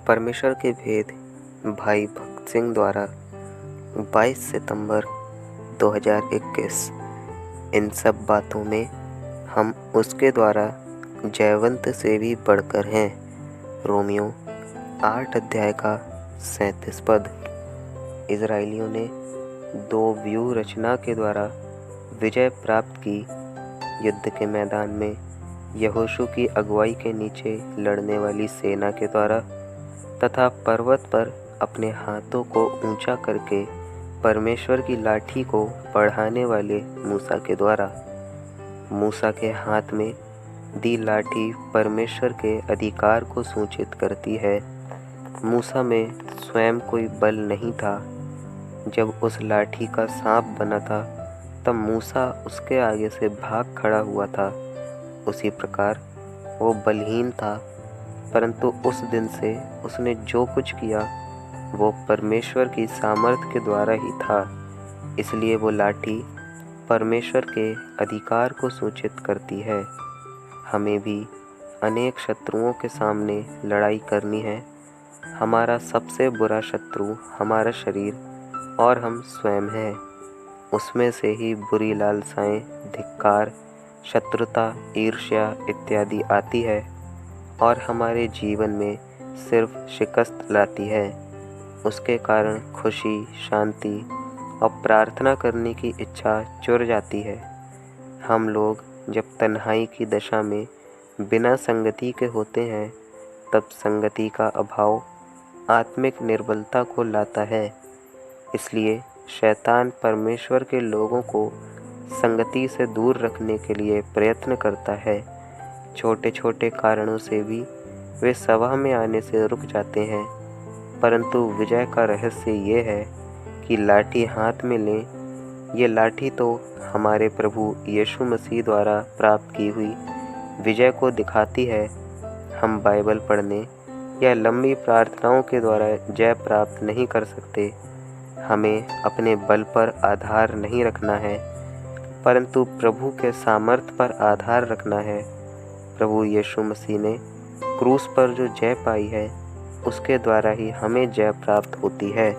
परमेश्वर के भेद भाई भक्त सिंह द्वारा 22 सितंबर 2021। इन सब बातों में हम उसके द्वारा जयवंत से भी बढ़कर हैं। रोमियो 8 अध्याय का 37 पद। इजराइलियों ने 2 व्यूह रचना के द्वारा विजय प्राप्त की। युद्ध के मैदान में यहोशू की अगुवाई के नीचे लड़ने वाली सेना के द्वारा तथा पर्वत पर अपने हाथों को ऊंचा करके परमेश्वर की लाठी को बढ़ाने वाले मूसा के द्वारा। मूसा के हाथ में दी लाठी परमेश्वर के अधिकार को सूचित करती है। मूसा में स्वयं कोई बल नहीं था। जब उस लाठी का सांप बना था तब मूसा उसके आगे से भाग खड़ा हुआ था। उसी प्रकार वो बलहीन था, परंतु उस दिन से उसने जो कुछ किया वो परमेश्वर की सामर्थ्य के द्वारा ही था। इसलिए वो लाठी परमेश्वर के अधिकार को सूचित करती है। हमें भी अनेक शत्रुओं के सामने लड़ाई करनी है। हमारा सबसे बुरा शत्रु हमारा शरीर और हम स्वयं हैं। उसमें से ही बुरी लालसाएं, धिक्कार, शत्रुता, ईर्ष्या इत्यादि आती है और हमारे जीवन में सिर्फ शिकस्त लाती है। उसके कारण खुशी, शांति और प्रार्थना करने की इच्छा चुर जाती है। हम लोग जब तन्हाई की दशा में बिना संगति के होते हैं तब संगति का अभाव आत्मिक निर्बलता को लाता है। इसलिए शैतान परमेश्वर के लोगों को संगति से दूर रखने के लिए प्रयत्न करता है। छोटे छोटे कारणों से भी वे सभा में आने से रुक जाते हैं, परंतु विजय का रहस्य ये है कि लाठी हाथ में लें। ये लाठी तो हमारे प्रभु यीशु मसीह द्वारा प्राप्त की हुई विजय को दिखाती है। हम बाइबल पढ़ने या लंबी प्रार्थनाओं के द्वारा जय प्राप्त नहीं कर सकते। हमें अपने बल पर आधार नहीं रखना है, परंतु प्रभु के सामर्थ्य पर आधार रखना है। प्रभु यीशु मसीह ने क्रूस पर जो जय पाई है उसके द्वारा ही हमें जय प्राप्त होती है।